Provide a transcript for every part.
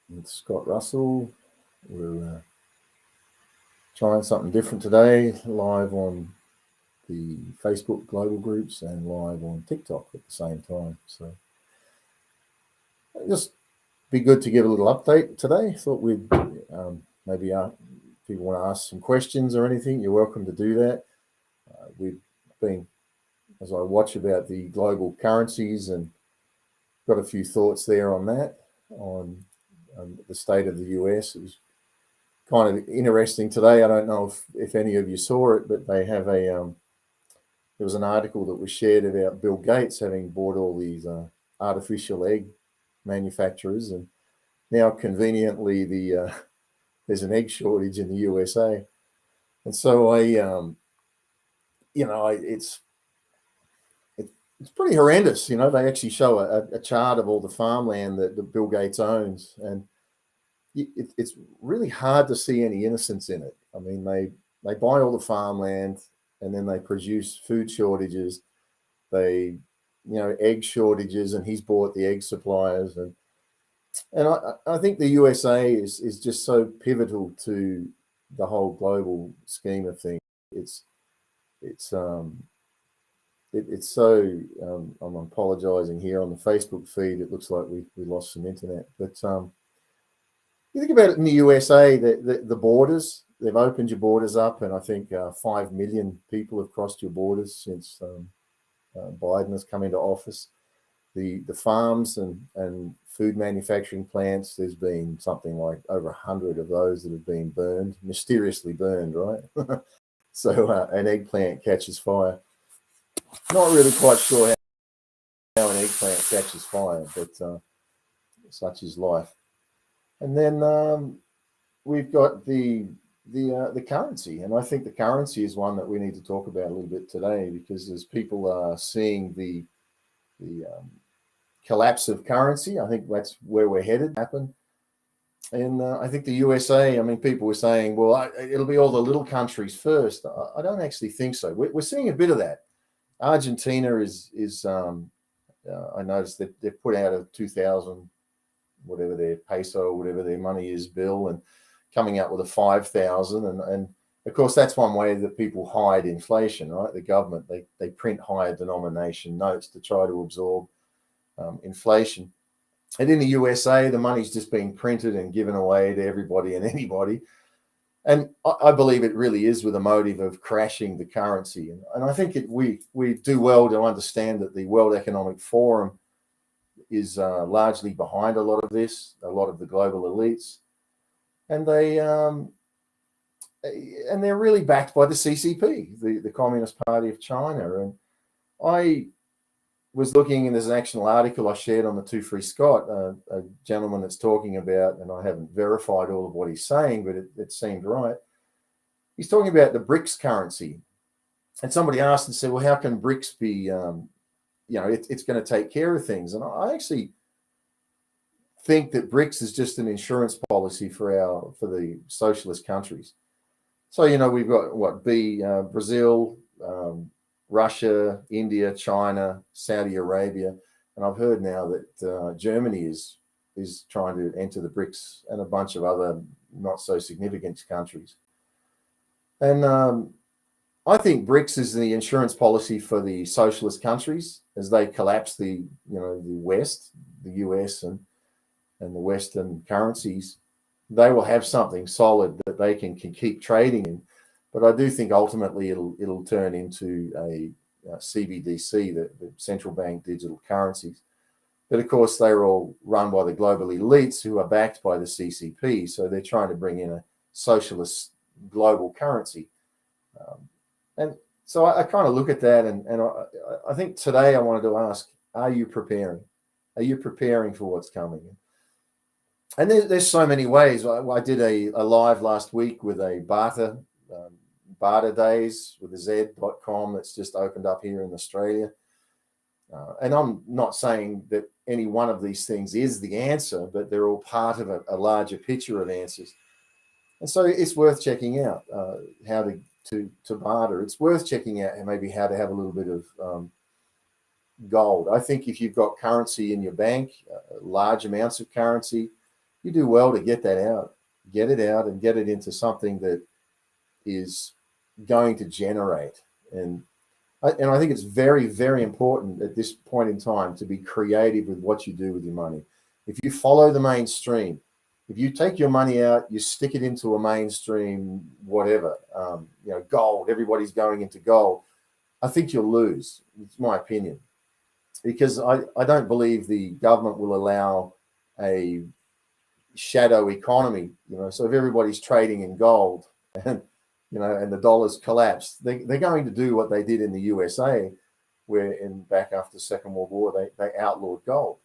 with Scott Russell. We're trying something different today, live on the Facebook global groups and live on TikTok at the same time. So just be good to give a little update today. Thought we'd maybe people want to ask some questions or anything, you're welcome to do that. We've been, as I watch about the global currencies, and got a few thoughts there on that, on the state of the US. It was kind of interesting today. I don't know if any of you saw it, but they have there was an article that was shared about Bill Gates having bought all these artificial egg manufacturers, and now conveniently there's an egg shortage in the USA, and so it's pretty horrendous. They actually show a chart of all the farmland that Bill Gates owns, and it's really hard to see any innocence in it. I mean, they buy all the farmland, and then they produce food shortages. Egg shortages, and he's bought the egg suppliers, and I think the USA is just so pivotal to the whole global scheme of things. It's so I'm apologizing here on the Facebook feed. It looks like we lost some internet, but you think about it in the USA, the borders, they've opened your borders up, and I think 5 million people have crossed your borders since Biden has come into office. The farms and food manufacturing plants, there's been something like over 100 of those that have been burned, mysteriously burned, right? So an eggplant catches fire. Not really quite sure how an eggplant catches fire, but such is life. And then we've got the currency, and I think the currency is one that we need to talk about a little bit today, because as people are seeing the collapse of currency, I think that's where we're headed to happen. And I think the USA, I mean, people were saying, well, it'll be all the little countries first. I don't actually think so. We're seeing a bit of that. Argentina is I noticed that they've put out a 2,000, whatever their peso, whatever their money is, bill, and coming up with a 5,000. And of course, that's one way that people hide inflation, right? The government, they print higher denomination notes to try to absorb inflation. And in the USA, the money's just being printed and given away to everybody and anybody. And I believe it really is with a motive of crashing the currency. And I think we do well to understand that the World Economic Forum is largely behind a lot of this, a lot of the global elites. And they're really backed by the CCP, the Communist Party of China. And I was looking, and there's an actual article I shared on the Two Free Scott, a gentleman that's talking about, and I haven't verified all of what he's saying, but it seemed right. He's talking about the BRICS currency. And somebody asked and said, well, how can BRICS be, it's going to take care of things? And I actually think that BRICS is just an insurance policy for the socialist countries. So, we've got Brazil, Russia, India, China, Saudi Arabia, and I've heard now that Germany is trying to enter the BRICS, and a bunch of other not so significant countries. And I think BRICS is the insurance policy for the socialist countries as they collapse the West, the US, and the Western currencies. They will have something solid that they can keep trading in. But I do think ultimately it'll turn into a CBDC, the central bank digital currencies. But of course, they're all run by the global elites who are backed by the CCP. So they're trying to bring in a socialist global currency. And so I kind of look at that, and I think today I wanted to ask, are you preparing? Are you preparing for what's coming? And there's so many ways. I did a live last week with a barter days with a Z.com that's just opened up here in Australia. And I'm not saying that any one of these things is the answer, but they're all part of a larger picture of answers. And so it's worth checking out how to barter. It's worth checking out maybe how to have a little bit of gold. I think if you've got currency in your bank, large amounts of currency, you do well to get that out, get it out, and get it into something that is going to generate. And I think it's very, very important at this point in time to be creative with what you do with your money. If you follow the mainstream, if you take your money out, you stick it into a mainstream, whatever, gold, everybody's going into gold, I think you'll lose. It's my opinion. Because I don't believe the government will allow a shadow economy, so if everybody's trading in gold and, and the dollar's collapsed, they're going to do what they did in the USA, where back after the Second World War, they outlawed gold.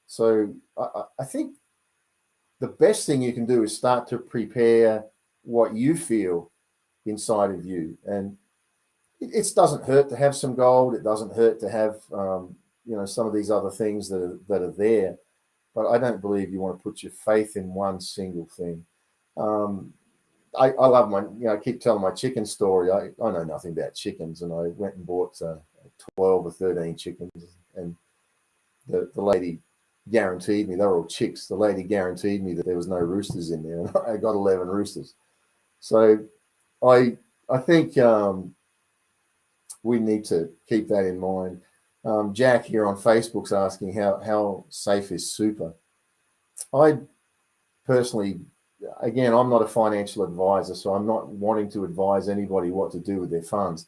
So I think the best thing you can do is start to prepare what you feel inside of you. And it doesn't hurt to have some gold. It doesn't hurt to have, some of these other things that are there. But I don't believe you want to put your faith in one single thing. I love I keep telling my chicken story. I know nothing about chickens, and I went and bought 12 or 13 chickens, and the lady guaranteed me, they were all chicks. The lady guaranteed me that there was no roosters in there, and I got 11 roosters. So I think we need to keep that in mind. Jack here on Facebook's asking how safe is super. I personally, again, I'm not a financial advisor, so I'm not wanting to advise anybody what to do with their funds.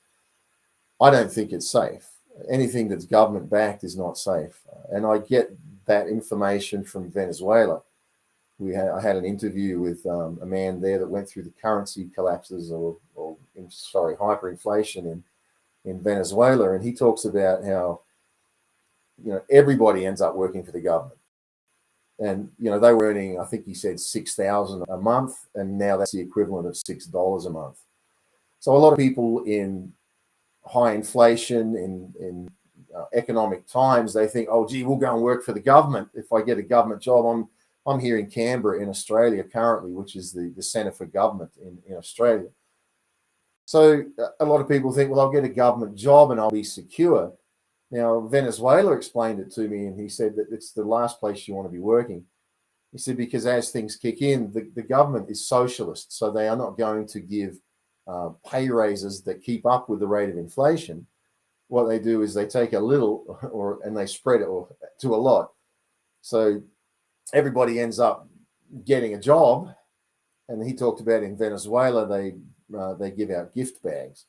I don't think it's safe. Anything that's government backed is not safe. And I get that information from Venezuela. I had an interview with a man there that went through the currency collapses hyperinflation in Venezuela, and he talks about how everybody ends up working for the government. And they were earning, I think he said, $6,000 a month, and now that's the equivalent of $6 a month. So a lot of people in high inflation, in economic times, they think, oh, gee, we'll go and work for the government. If I get a government job, I'm here in Canberra in Australia currently, which is the Centre for Government in Australia. So a lot of people think, well, I'll get a government job and I'll be secure. Now, Venezuela explained it to me, and he said that it's the last place you want to be working. He said, because as things kick in, the government is socialist, so they are not going to give pay raises that keep up with the rate of inflation. What they do is they take a little and they spread it to a lot. So everybody ends up getting a job. And he talked about in Venezuela, they give out gift bags.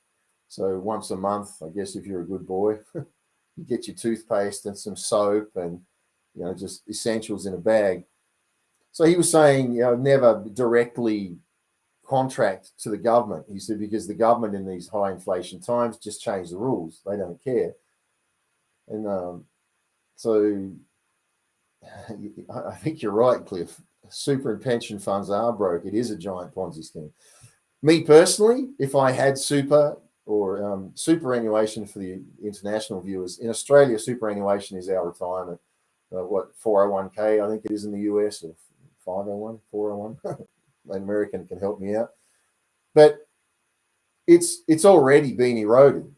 So once a month, I guess if you're a good boy, you get your toothpaste and some soap and, just essentials in a bag. So he was saying, never directly contract to the government. He said, because the government in these high inflation times just change the rules. They don't care. And so I think you're right, Cliff. Super and pension funds are broke. It is a giant Ponzi scheme. Me personally, if I had super or superannuation for the international viewers, in Australia, superannuation is our retirement. 401k, I think it is in the US, or 501, 401. An American can help me out. But it's already been eroded.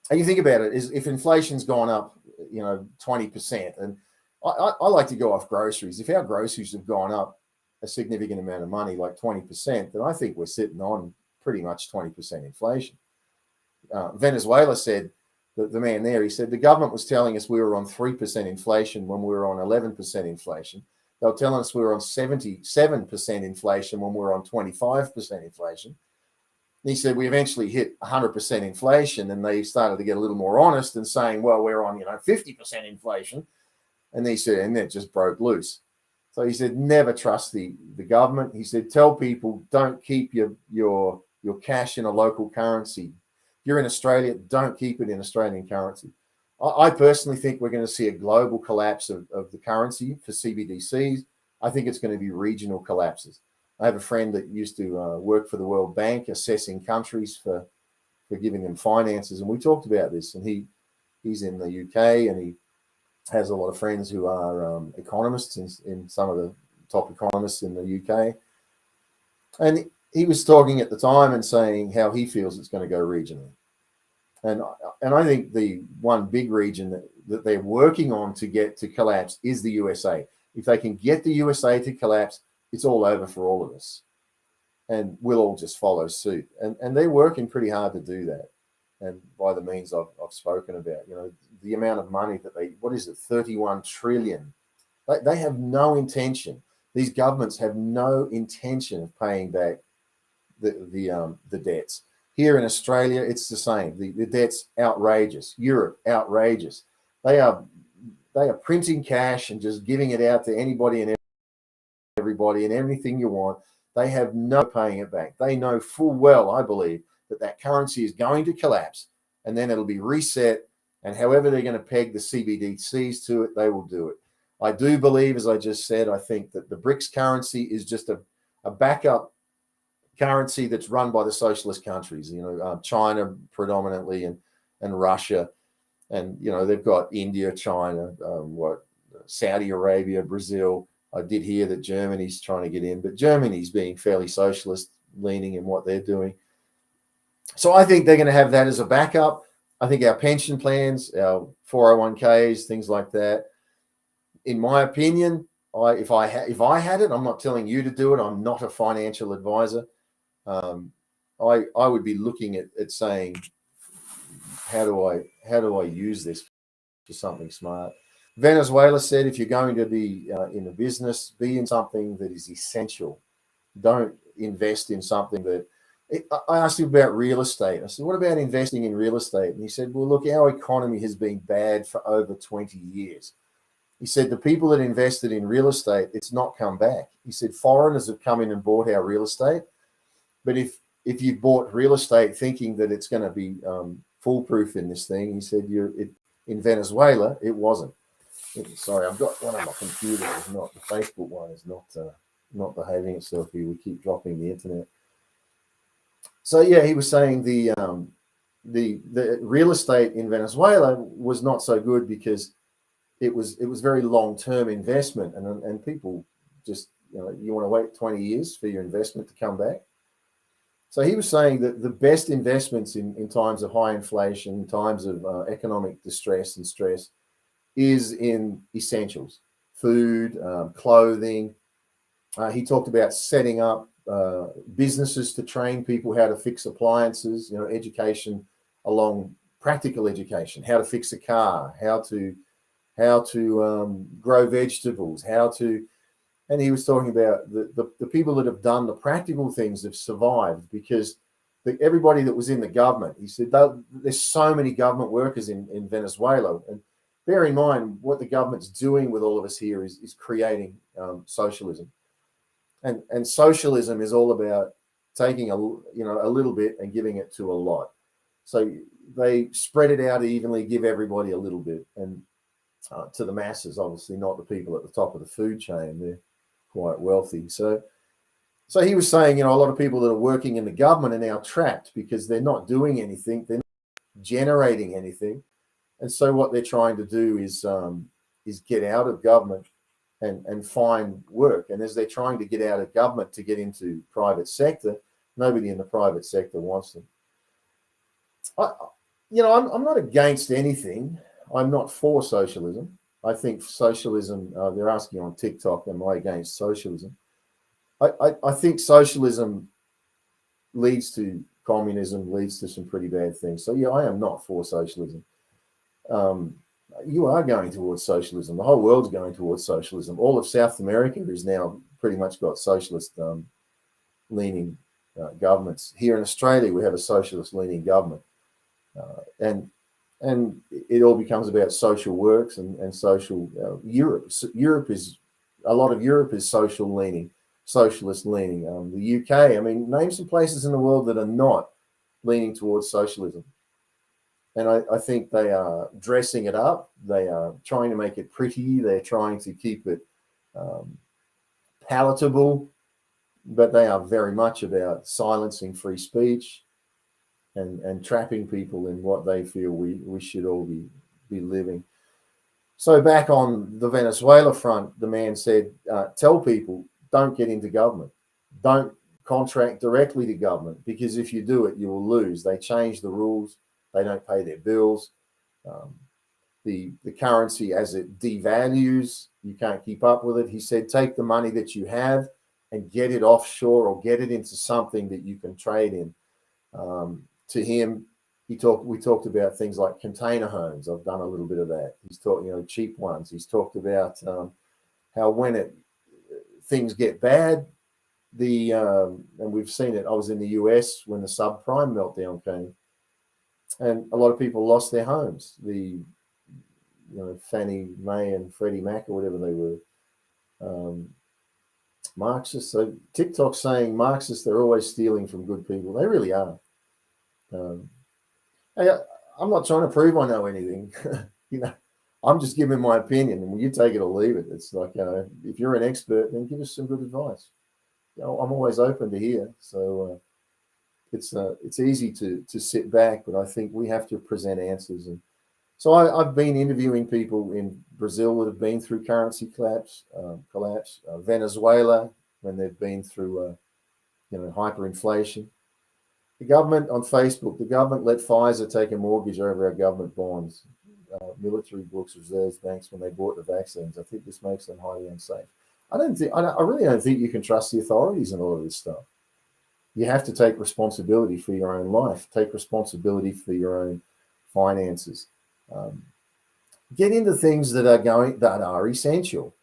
And you think about it, is if inflation's gone up, 20%, and I like to go off groceries. If our groceries have gone up a significant amount of money, like 20%, then I think we're sitting on pretty much 20% inflation. Venezuela said, the man there, he said, the government was telling us we were on 3% inflation when we were on 11% inflation. They were telling us we were on 77% inflation when we were on 25% inflation. And he said, we eventually hit 100% inflation, and they started to get a little more honest and saying, well, we're on, 50% inflation. And he said, and that just broke loose. So he said, never trust the government. He said, tell people, don't keep your cash in a local currency. If you're in Australia, don't keep it in Australian currency. I personally think we're going to see a global collapse of the currency for CBDCs. I think it's going to be regional collapses. I have a friend that used to work for the World Bank, assessing countries for giving them finances. And we talked about this, and he's in the UK, and he has a lot of friends who are economists in some of the top economists in the UK. And he was talking at the time and saying how he feels it's going to go regionally. And I think the one big region that they're working on to get to collapse is the USA. if they can get the USA to collapse, it's all over for all of us. And we'll all just follow suit. And they're working pretty hard to do that. And by the means I've spoken about, the amount of money that what is it, 31 trillion. They have no intention. These governments have no intention of paying back the debts. Here in Australia, it's the same. The debt's outrageous. Europe, outrageous. They are printing cash and just giving it out to anybody and everybody and everything you want. They have no paying it back. They know full well, I believe, that currency is going to collapse, and then it'll be reset. And however they're going to peg the CBDCs to it, they will do it. I do believe, as I just said, I think that the BRICS currency is just a backup currency that's run by the socialist countries, China predominantly and Russia. And, they've got India, China, Saudi Arabia, Brazil. I did hear that Germany's trying to get in, but Germany's being fairly socialist leaning in what they're doing. So I think they're going to have that as a backup. I think our pension plans, our 401ks, things like that, in my opinion, if I had it, I'm not telling you to do it. I'm not a financial advisor. I would be looking at saying, how do I use this for something smart? Venezuela said, if you're going to be in a business, be in something that is essential. Don't invest in something that. I asked him about real estate. I said, what about investing in real estate? And he said, well, look, our economy has been bad for over 20 years. He said, the people that invested in real estate, it's not come back. He said, foreigners have come in and bought our real estate. But if you bought real estate thinking that it's going to be foolproof in this thing, he said, in Venezuela, it wasn't. Sorry, I've got one on my computer. It's not the Facebook one. Is not behaving itself here. We keep dropping the internet. So yeah, he was saying the real estate in Venezuela was not so good because it was very long-term investment, and people just you want to wait 20 years for your investment to come back. So he was saying that the best investments in times of high inflation, times of economic distress and stress, is in essentials, food, clothing. He talked about setting up businesses to train people how to fix appliances, education along practical education, how to fix a car, how to grow vegetables, and he was talking about the people that have done the practical things have survived because everybody that was in the government, he said, there's so many government workers in Venezuela. And bear in mind what the government's doing with all of us here is creating socialism. And socialism is all about taking a little bit and giving it to a lot. So they spread it out evenly, give everybody a little bit, and to the masses, obviously not the people at the top of the food chain. They're quite wealthy. So he was saying, a lot of people that are working in the government are now trapped because they're not doing anything, they're not generating anything, and so what they're trying to do is get out of government and find work. And as they're trying to get out of government to get into private sector, nobody in the private sector wants them. I'm not against anything. I'm not for socialism. I think socialism, they're asking on TikTok, am I against socialism? I think socialism leads to communism, leads to some pretty bad things. So yeah, I am not for socialism. You are going towards socialism. The whole world's going towards socialism. All of South America is now pretty much got socialist leaning governments. Here in Australia, we have a socialist leaning government. And it all becomes about social works and social Europe. A lot of Europe is social leaning, socialist leaning. The UK, name some places in the world that are not leaning towards socialism. And I think they are dressing it up. They are trying to make it pretty. They're trying to keep it palatable, but they are very much about silencing free speech and trapping people in what they feel we should all be living. So back on the Venezuela front, the man said, tell people, don't get into government. Don't contract directly to government, because if you do it, you will lose. They change the rules. They don't pay their bills. the currency as it devalues. You can't keep up with it. He said, take the money that you have and get it offshore or get it into something that you can trade in. To him, we talked about things like container homes. I've done a little bit of that. He's talked, cheap ones. He's talked about how when things get bad, and we've seen it. I was in the US when the subprime meltdown came, and a lot of people lost their homes. Fannie Mae and Freddie Mac or whatever they were, Marxists. So TikTok's saying Marxists, they're always stealing from good people. They really are. I'm not trying to prove I know anything. I'm just giving my opinion, and you take it or leave it. It's like, if you're an expert, then give us some good advice. I'm always open to hear. So it's easy to sit back, but I think we have to present answers. And so I've been interviewing people in Brazil that have been through currency collapse, Venezuela when they've been through hyperinflation. The government on Facebook, the government let Pfizer take a mortgage over our government bonds, military books, reserves banks when they bought the vaccines. I think this makes them highly unsafe. I really don't think you can trust the authorities in all of this stuff. You have to take responsibility for your own life, take responsibility for your own finances. Get into things that are essential,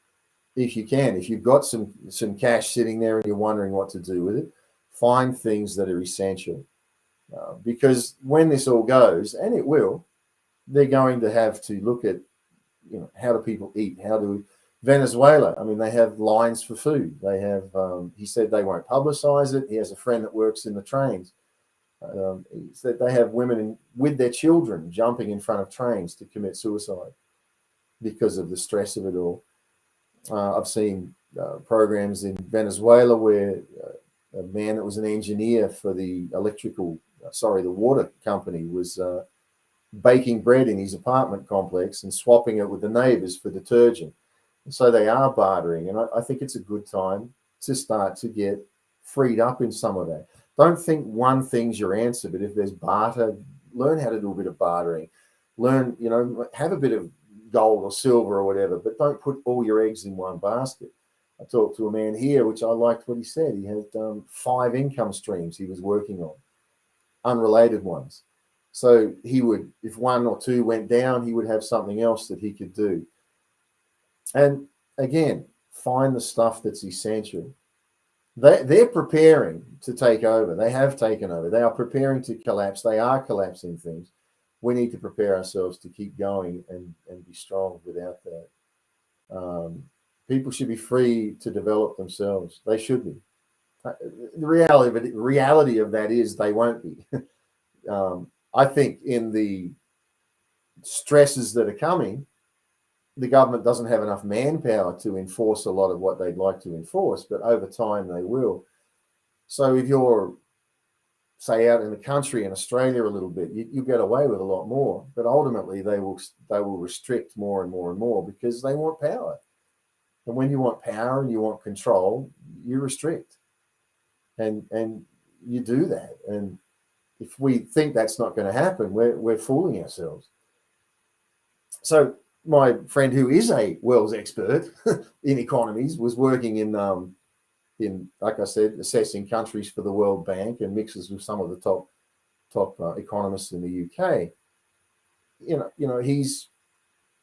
if you can. If you've got some cash sitting there and you're wondering what to do with it, find things that are essential, because when this all goes, and it will, they're going to have to look at, how do people eat? Venezuela, I mean, they have lines for food. They have, he said they won't publicize it. He has a friend that works in the trains. He said they have women with their children jumping in front of trains to commit suicide because of the stress of it all. I've seen programs in Venezuela where a man that was an engineer for the water company was baking bread in his apartment complex and swapping it with the neighbors for detergent. And so they are bartering. And I think it's a good time to start to get freed up in some of that. Don't think one thing's your answer, but if there's barter, learn how to do a bit of bartering. Learn, have a bit of gold or silver or whatever, but don't put all your eggs in one basket. I talked to a man here, which I liked what he said. He had 5 income streams he was working on, unrelated ones. So he would, if 1 or 2 went down, he would have something else that he could do. And again, find the stuff that's essential. They're preparing to take over. They have taken over. They are preparing to collapse. They are collapsing things. We need to prepare ourselves to keep going and be strong without that. People should be free to develop themselves. They should be. The reality of that is they won't be. I think in the stresses that are coming, the government doesn't have enough manpower to enforce a lot of what they'd like to enforce, but over time they will. So if you're, say, out in the country in Australia a little bit, you get away with a lot more. But ultimately they will restrict more and more and more because they want power. And when you want power and you want control, you restrict. And you do that. And if we think that's not going to happen, we're fooling ourselves. So my friend, who is a world's expert in economies, was working in, like I said, assessing countries for the World Bank and mixes with some of the top economists in the UK. He's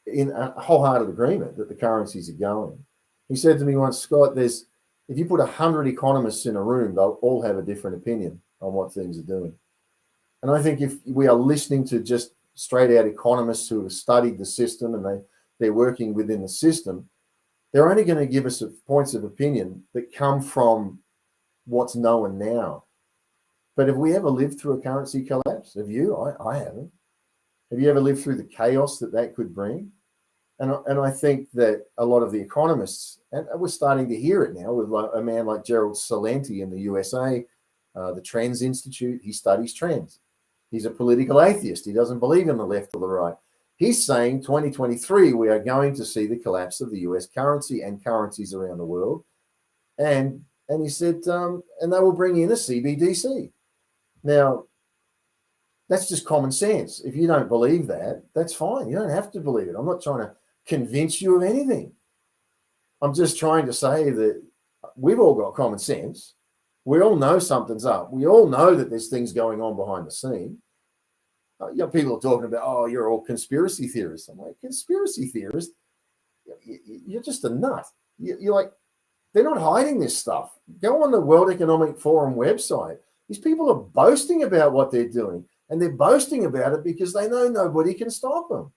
in a wholehearted agreement that the currencies are going. He said to me once, Scott, if you put 100 economists in a room, they'll all have a different opinion on what things are doing. And I think if we are listening to just straight out economists who have studied the system and they're working within the system, they're only going to give us points of opinion that come from what's known now. But have we ever lived through a currency collapse? Have you? I haven't. Have you ever lived through the chaos that could bring? And I think that a lot of the economists, and we're starting to hear it now with a man like Gerald Celente in the USA, the Trends Institute. He studies trends. He's a political atheist. He doesn't believe in the left or the right. He's saying 2023, we are going to see the collapse of the US currency and currencies around the world. And he said, and they will bring in a CBDC. Now, That's just common sense. If you don't believe that, that's fine. You don't have to believe it. I'm not trying to convince you of anything. I'm just trying to say that we've all got common sense. We all know something's up. We all know that there's things going on behind the scene. People are talking about, oh, you're all conspiracy theorists. I'm like, conspiracy theorist? You're just a nut. You're like, they're not hiding this stuff. Go on the World Economic Forum website. These people are boasting about what they're doing, and they're boasting about it because they know nobody can stop them.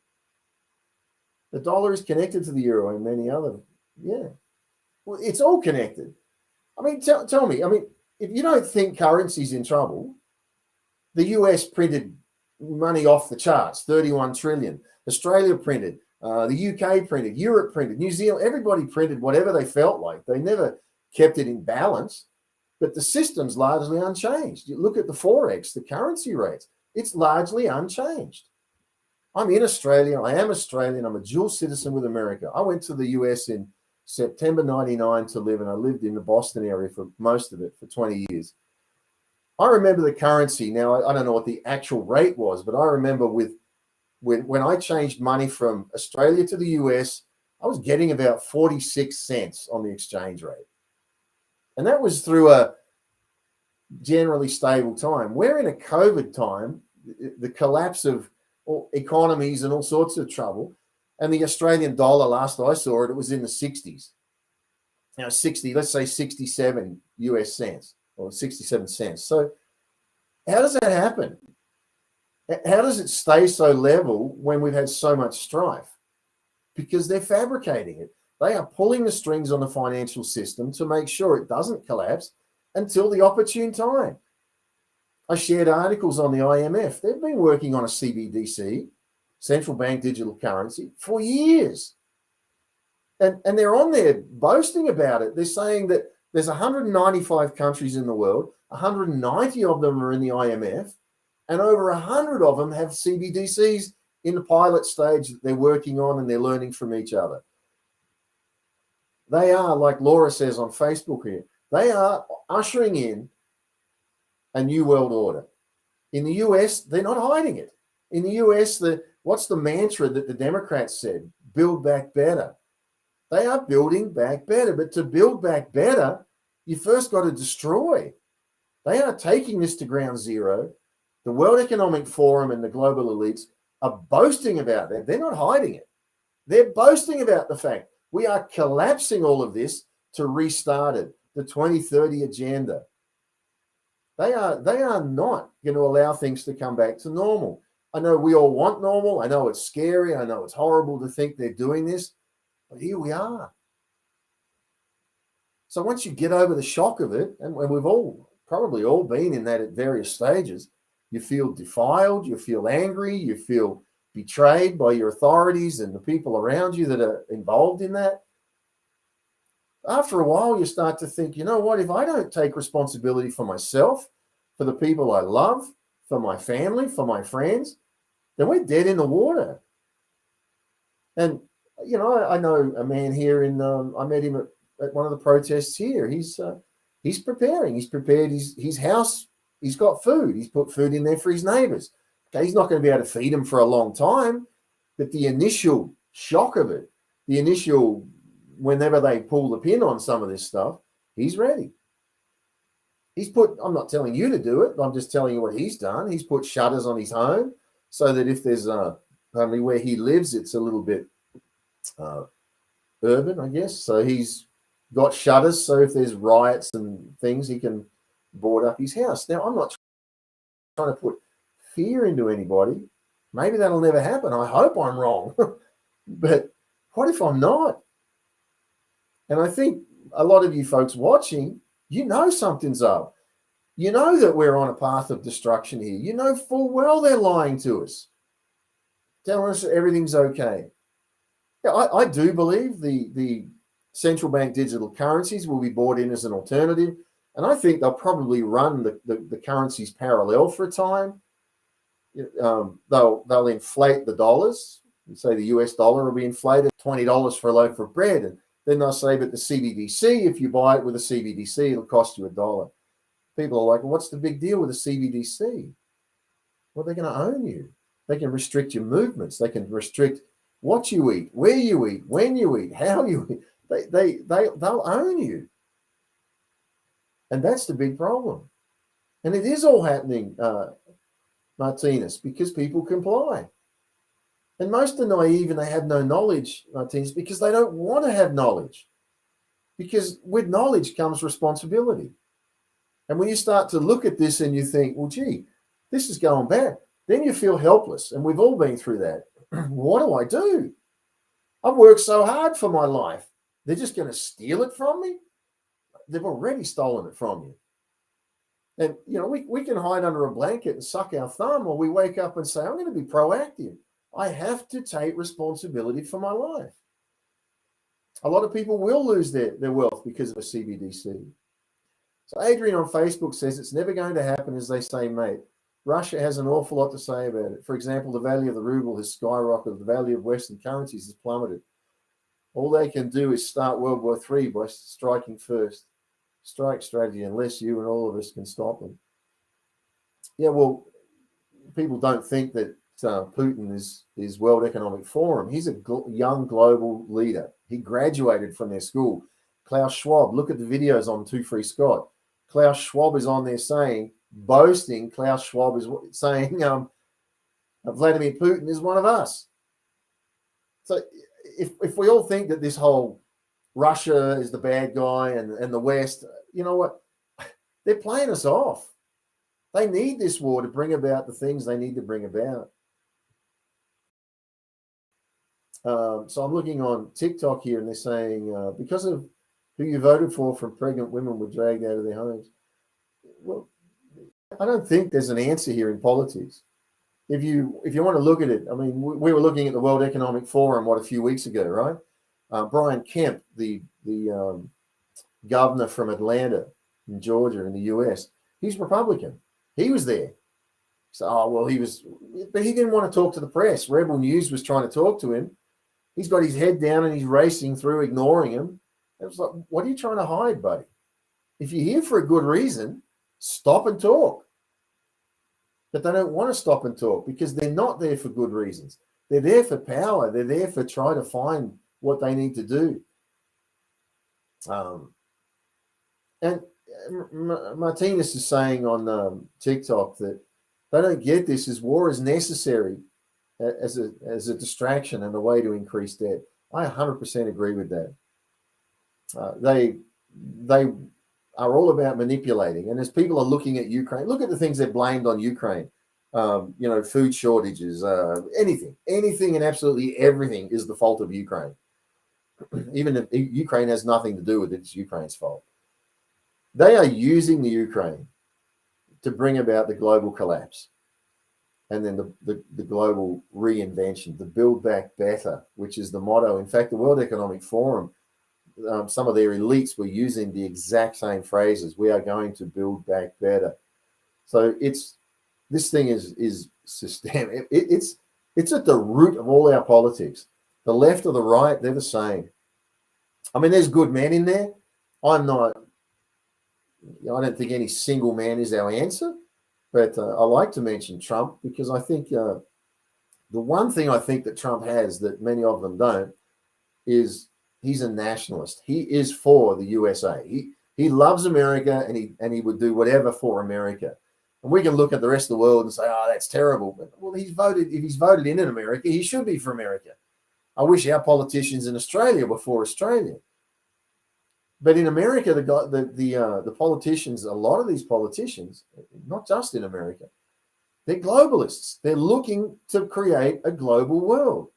The dollar is connected to the euro and many other, well, it's all connected. I mean, tell me, I mean, if you don't think currency's in trouble, the US printed money off the charts, 31 trillion. Australia printed, the UK printed, Europe printed, New Zealand, everybody printed whatever they felt like. They never kept it in balance, but the system's largely unchanged. You look at the Forex, the currency rates, it's largely unchanged. I'm in Australia. I am Australian. I'm a dual citizen with America. I went to the US in September 99 to live, and I lived in the Boston area for most of it for 20 years. I remember the currency. Now, I don't know what the actual rate was, but I remember when I changed money from Australia to the US, I was getting about 46 cents on the exchange rate. And that was through a generally stable time. We're in a COVID time, the collapse of economies and all sorts of trouble. And the Australian dollar, last I saw it, it was in the 60s. Now, 60, let's say 67 US cents or 67 cents. So how does that happen? How does it stay so level when we've had so much strife? Because they're fabricating it. They are pulling the strings on the financial system to make sure it doesn't collapse until the opportune time. I shared articles on the IMF. They've been working on a CBDC, central bank digital currency, for years. And they're on there boasting about it. They're saying that there's 195 countries in the world, 190 of them are in the IMF, and over 100 of them have CBDCs in the pilot stage that they're working on, and they're learning from each other. They are, like Laura says on Facebook here, they are ushering in a new world order. In the US, they're not hiding it. In the US, what's the mantra that the Democrats said? Build back better. They are building back better. But to build back better, you first got to destroy. They are taking this to ground zero. The World Economic Forum and the global elites are boasting about that. They're not hiding it. They're boasting about the fact we are collapsing all of this to restart it, the 2030 agenda. They are not going to allow things to come back to normal. I know we all want normal. I know it's scary. I know it's horrible to think they're doing this, but here we are. So once you get over the shock of it, and we've probably all been in that at various stages, you feel defiled, you feel angry, you feel betrayed by your authorities and the people around you that are involved in that. After a while, you start to think, you know what, if I don't take responsibility for myself, for the people I love, for my family, for my friends, then we're dead in the water. And, you know, I know a man here I met him at one of the protests here. He's preparing. He's prepared his house. He's got food. He's put food in there for his neighbors. Okay, he's not going to be able to feed them for a long time, but the initial shock of it, the initial whenever they pull the pin on some of this stuff, he's ready. I'm not telling you to do it. I'm just telling you what he's done. He's put shutters on his home so that if there's only where he lives, it's a little bit urban, I guess. So he's got shutters. So if there's riots and things, he can board up his house. Now, I'm not trying to put fear into anybody. Maybe that'll never happen. I hope I'm wrong. But what if I'm not? And I think a lot of you folks watching, you know something's up. You know that we're on a path of destruction here. You know full well they're lying to us, telling us everything's okay. Yeah, I do believe the central bank digital currencies will be brought in as an alternative. And I think they'll probably run the currencies parallel for a time. They'll inflate the dollars. Say the US dollar will be inflated, $20 for a loaf of bread. And then they'll say, but the CBDC, if you buy it with a CBDC, it'll cost you $1. People are like, well, what's the big deal with a CBDC? Well, they're going to own you. They can restrict your movements. They can restrict what you eat, where you eat, when you eat, how you eat. They'll own you. And that's the big problem. And it is all happening, Martinez, because people comply. And most are naive and they have no knowledge, Martinez, because they don't want to have knowledge. Because with knowledge comes responsibility. And when you start to look at this and you think, well, gee, this is going bad, then you feel helpless. And we've all been through that. What do I do? I've worked so hard for my life. They're just going to steal it from me? They've already stolen it from you. And, you know, we can hide under a blanket and suck our thumb, or we wake up and say, I'm going to be proactive. I have to take responsibility for my life. A lot of people will lose their wealth because of a CBDC. So Adrian on Facebook says it's never going to happen, as they say, mate. Russia has an awful lot to say about it. For example, the value of the ruble has skyrocketed. The value of Western currencies has plummeted. All they can do is start World War III by striking first. Strike strategy, unless you and all of us can stop them. Yeah, well, people don't think that Putin is World Economic Forum. He's a young global leader. He graduated from their school. Klaus Schwab, look at the videos on Two Free Scott. Klaus Schwab is on there boasting. Klaus Schwab is saying Vladimir Putin is one of us. So if we all think that this whole Russia is the bad guy and the West, you know what? They're playing us off. They need this war to bring about the things they need to bring about. So I'm looking on TikTok here, and they're saying because of who you voted for, from pregnant women were dragged out of their homes. Well, I don't think there's an answer here in politics. If you want to look at it, I mean, we were looking at the World Economic Forum, a few weeks ago, right? Brian Kemp, the governor from Atlanta in Georgia in the US, he's Republican. He was there. So, but he didn't want to talk to the press. Rebel News was trying to talk to him. He's got his head down and he's racing through, ignoring him. It was like, what are you trying to hide, buddy? If you're here for a good reason, stop and talk. But they don't want to stop and talk because they're not there for good reasons. They're there for power. They're there for trying to find what they need to do. And Martinez is saying on TikTok that they don't get this, as war is necessary as a distraction and a way to increase debt. I 100% agree with that. They are all about manipulating. And as people are looking at Ukraine, look at the things they've blamed on Ukraine. Food shortages, anything and absolutely everything is the fault of Ukraine. Even if Ukraine has nothing to do with it, it's Ukraine's fault. They are using the Ukraine to bring about the global collapse. And then the global reinvention, the build back better, which is the motto. In fact, the World Economic Forum, some of their elites were using the exact same phrases. We are going to build back better. So this thing is systemic. It's at the root of all our politics. The left or the right, they're the same. I mean, there's good men in there. I don't think any single man is our answer. But I like to mention Trump because I think the one thing I think that Trump has that many of them don't is he's a nationalist. He is for the USA. He loves America and he would do whatever for America. And we can look at the rest of the world and say, oh, that's terrible. But, well, if he's voted in America, he should be for America. I wish our politicians in Australia were for Australia. But in America, the politicians, a lot of these politicians, not just in America, they're globalists. They're looking to create a global world.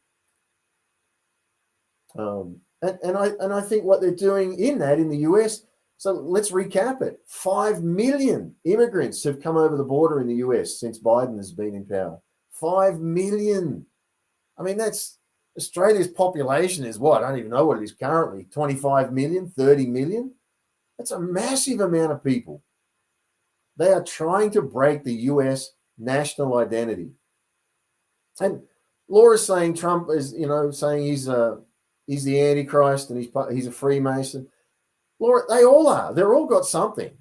And I think what they're doing in the US, so let's recap it. 5 million immigrants have come over the border in the US since Biden has been in power. 5 million. I mean, Australia's population is what? I don't even know what it is currently. 25 million, 30 million. That's a massive amount of people. They are trying to break the US national identity. And Laura's saying Trump is, saying he's the Antichrist and he's a Freemason. Laura, they all are. They're all got something.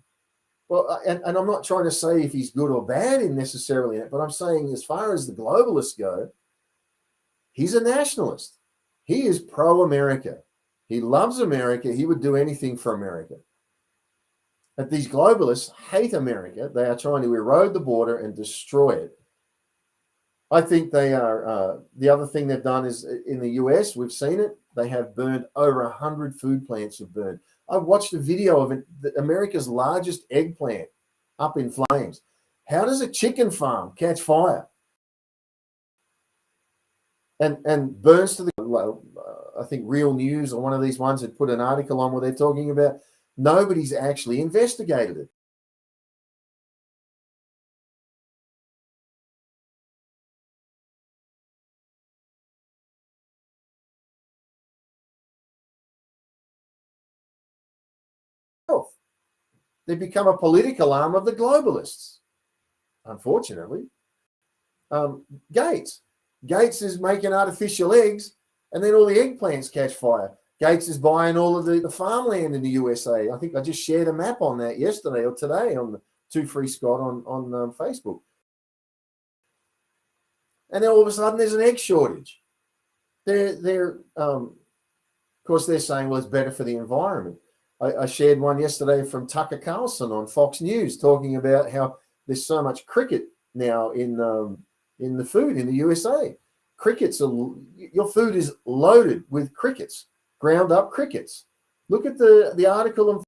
Well, and I'm not trying to say if he's good or bad in necessarily, but I'm saying as far as the globalists go, he's a nationalist. He is pro-America. He loves America. He would do anything for America. But these globalists hate America. They are trying to erode the border and destroy it. I think they are. The other thing they've done is in the US, we've seen it. They have burned over 100 food plants have burned. I watched a video of it, America's largest eggplant up in flames. How does a chicken farm catch fire and burns to the? I think Real News or one of these ones had put an article on where they're talking about nobody's actually investigated it. They've become a political arm of the globalists, unfortunately. Gates. Gates is making artificial eggs, and then all the eggplants catch fire. Gates is buying all of the farmland in the USA. I think I just shared a map on that yesterday or today on the Two Free Scott on Facebook. And then all of a sudden there's an egg shortage. Of course, they're saying, well, it's better for the environment. I shared one yesterday from Tucker Carlson on Fox News talking about how there's so much cricket now in the food in the USA. Crickets your food is loaded with crickets, ground up crickets. Look at the article on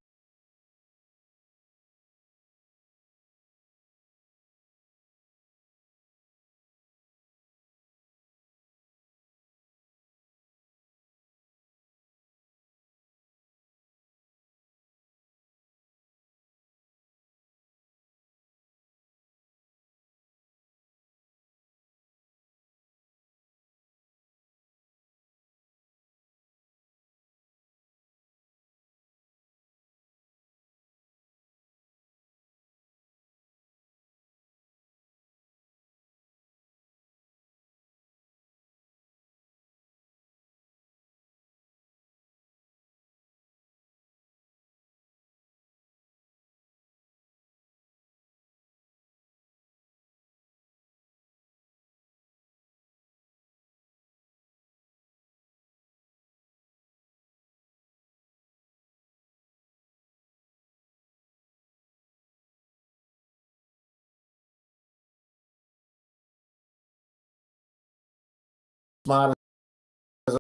smart as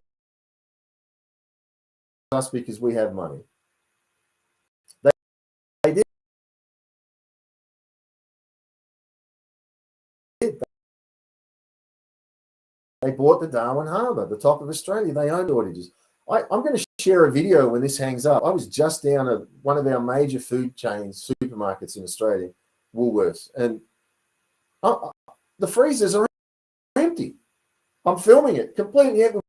us because we have money. They did. They bought the Darwin Harbour, the top of Australia. They owned shortages. I'm going to share a video when this hangs up. I was just down at one of our major food chains, supermarkets in Australia, Woolworths, and the freezers are empty. I'm filming it completely empty.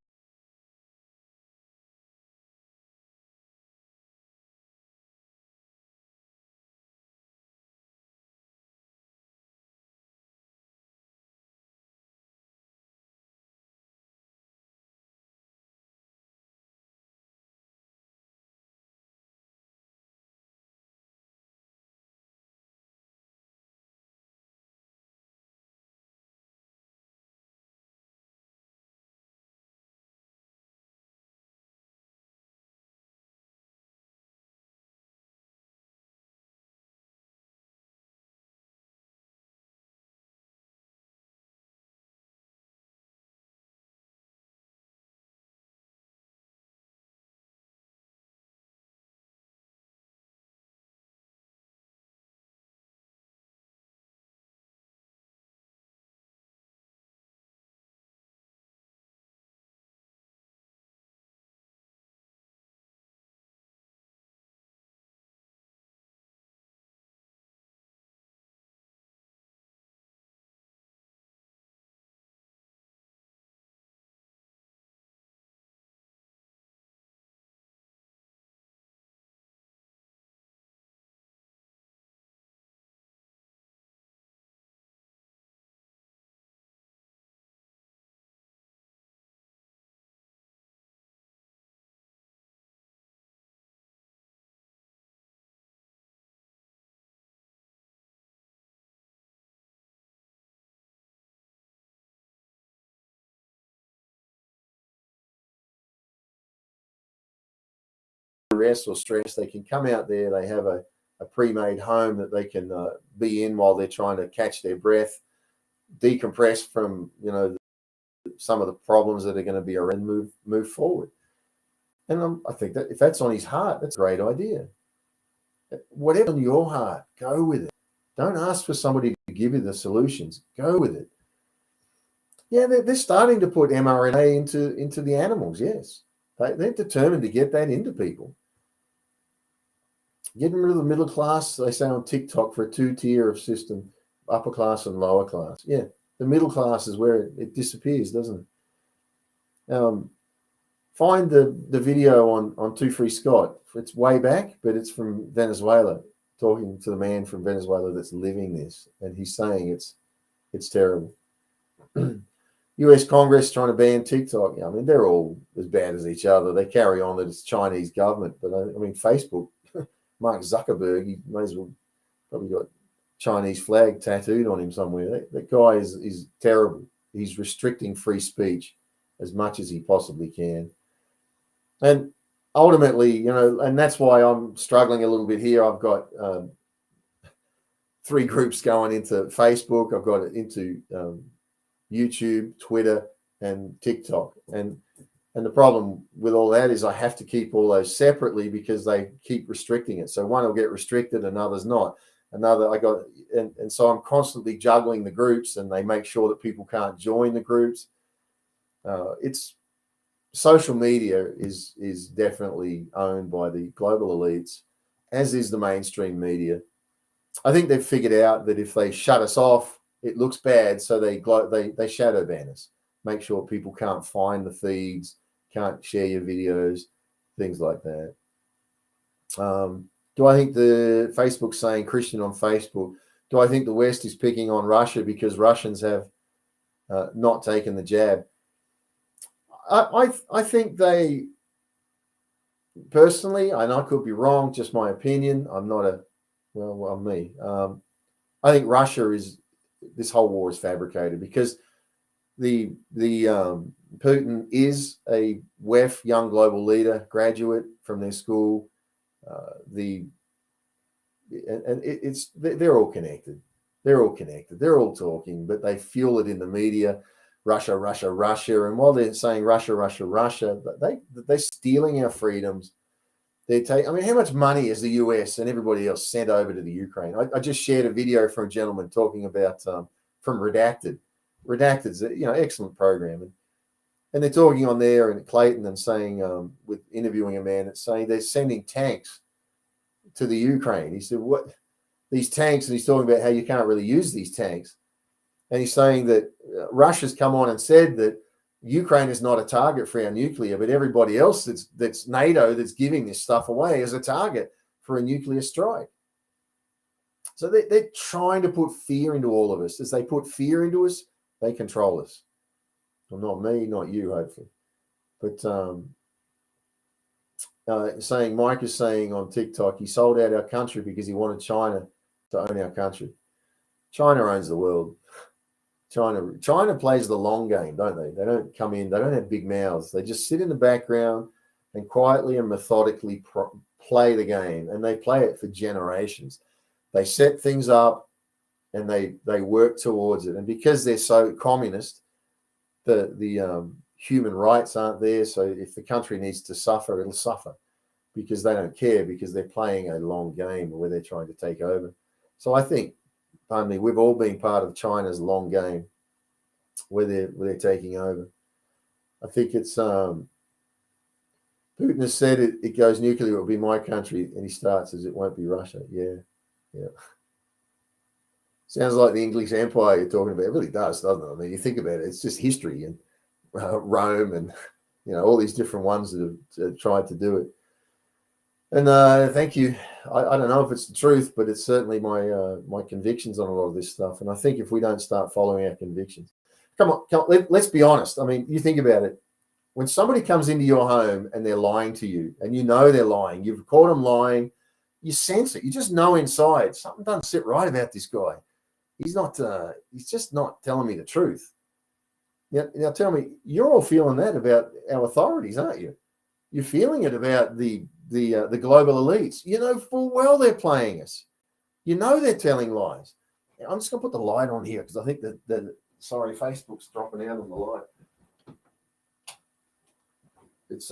duress or stress, they can come out there, they have a pre-made home that they can be in while they're trying to catch their breath, decompress from, some of the problems that are going to be around, move forward. And I think that if that's on his heart, that's a great idea. Whatever's on your heart, go with it. Don't ask for somebody to give you the solutions. Go with it. Yeah, they're starting to put mRNA into the animals, yes. They're determined to get that into people. Getting rid of the middle class, they say on TikTok, for a two-tier of system, upper class and lower class. Yeah, the middle class is where it disappears, doesn't it? Find the video on Two Free Scott. It's way back, but it's from Venezuela, talking to the man from Venezuela that's living this, and he's saying it's terrible. U.S. Congress trying to ban TikTok. I mean, they're all as bad as each other. They carry on that it's Chinese government, but I mean, Facebook, Mark Zuckerberg, he may as well probably got Chinese flag tattooed on him somewhere. That guy is terrible. He's restricting free speech as much as he possibly can. And ultimately, and that's why I'm struggling a little bit here. I've got 3 groups going into Facebook. I've got it into YouTube, Twitter, and TikTok. And the problem with all that is I have to keep all those separately because they keep restricting it. So one will get restricted, another's not. And so I'm constantly juggling the groups, and they make sure that people can't join the groups. It's social media is definitely owned by the global elites, as is the mainstream media. I think they've figured out that if they shut us off, it looks bad, so they shadow ban us, make sure people can't find the feeds, can't share your videos, things like that. Do I think the Facebook's saying Christian on Facebook? Do I think the West is picking on Russia because Russians have not taken the jab? I think they, personally, and I could be wrong, just my opinion. I'm not I'm me. I think Russia this whole war is fabricated because the Putin is a WEF, young global leader, graduate from their school. They're all connected. They're all connected. They're all talking, but they fuel it in the media. Russia, Russia, Russia. And while they're saying Russia, Russia, Russia, they're stealing our freedoms. How much money has the US and everybody else sent over to the Ukraine? I just shared a video from a gentleman talking about from Redacted. Redacted's excellent program. And they're talking on there and Clayton and saying, with interviewing a man, it's saying they're sending tanks to the Ukraine. He said, what? These tanks, and he's talking about how you can't really use these tanks. And he's saying that Russia's come on and said that Ukraine is not a target for our nuclear, but everybody else that's NATO that's giving this stuff away is a target for a nuclear strike. So they're trying to put fear into all of us. As they put fear into us, they control us. Well, not me, not you, hopefully. But Mike is saying on TikTok, he sold out our country because he wanted China to own our country. China owns the world. China plays the long game, don't they? They don't come in. They don't have big mouths. They just sit in the background and quietly and methodically play the game, and they play it for generations. They set things up, and they work towards it. And because they're so communist, the human rights aren't there. So if the country needs to suffer, it'll suffer because they don't care, because they're playing a long game where they're trying to take over. So I think, pardon me, we've all been part of China's long game where they're taking over. I think it's Putin has said it goes nuclear, it'll be my country, and he starts as it won't be Russia. Yeah. Sounds like the English Empire you're talking about. It really does, doesn't it? I mean, you think about it, it's just history, and Rome and all these different ones that have tried to do it. And thank you. I don't know if it's the truth, but it's certainly my convictions on a lot of this stuff. And I think if we don't start following our convictions, come on, let's be honest. I mean, you think about it. When somebody comes into your home and they're lying to you, and they're lying, you've caught them lying, you sense it. You just know inside something doesn't sit right about this guy. He's just not telling me the truth. Now tell me, you're all feeling that about our authorities, aren't you? You're feeling it about the the global elites, you know full well they're playing us. You know they're telling lies. I'm just going to put the light on here because I think that sorry, Facebook's dropping out on the light. It's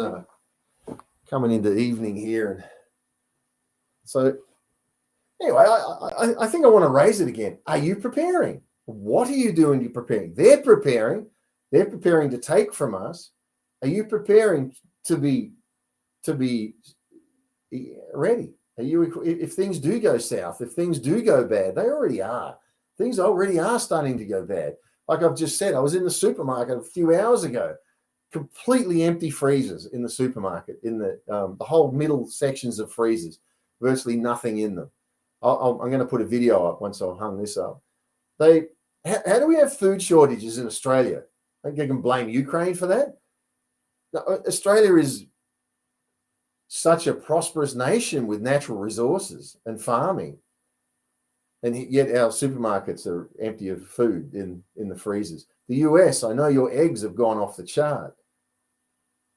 coming into evening here. And so anyway, I think I want to raise it again. Are you preparing? What are you doing to preparing? They're preparing. They're preparing to take from us. Are you preparing to be ready? Are you, if things do go south, if things do go bad, they already are. Things already are starting to go bad. Like I've just said, I was in the supermarket a few hours ago, completely empty freezers in the supermarket, in the whole middle sections of freezers, virtually nothing in them. I'm going to put a video up once I've hung this up. How do we have food shortages in Australia? I think you can blame Ukraine for that. No, Australia is such a prosperous nation with natural resources and farming, and yet our supermarkets are empty of food in the freezers. The US, I know your eggs have gone off the chart.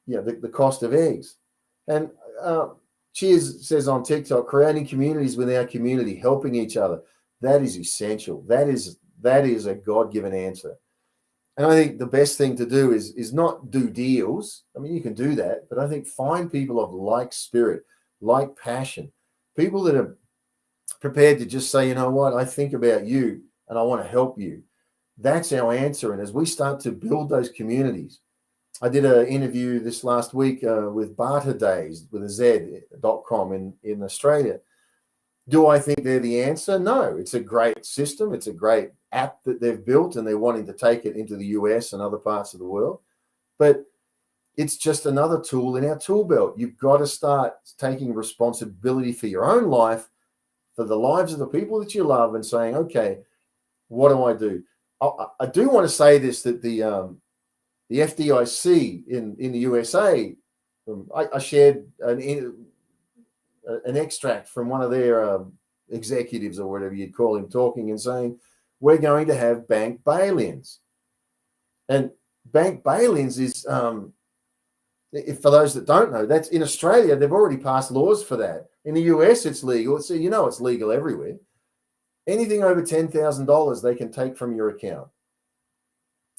Yeah, the cost of eggs. And Cheers says on TikTok, creating communities with our community, helping each other. That is essential. That is a God-given answer. And I think the best thing to do is not do deals. I mean, you can do that, but I think find people of like spirit, like passion, people that are prepared to just say, you know what, I think about you and I want to help you. That's our answer. And as we start to build those communities, I did an interview this last week with Barter Days with a Z.com in Australia. Do I think they're the answer? No. It's a great system. It's a great app that they've built, and they're wanting to take it into the US and other parts of the world. But it's just another tool in our tool belt. You've got to start taking responsibility for your own life, for the lives of the people that you love, and saying, okay, what do I do? I do want to say this, that the FDIC in the USA, I shared an extract from one of their executives or whatever you'd call him talking and saying, we're going to have bank bail-ins. And bank bail-ins is, if for those that don't know, that's in Australia, they've already passed laws for that. In the US, it's legal. So you know it's legal everywhere. Anything over $10,000 they can take from your account.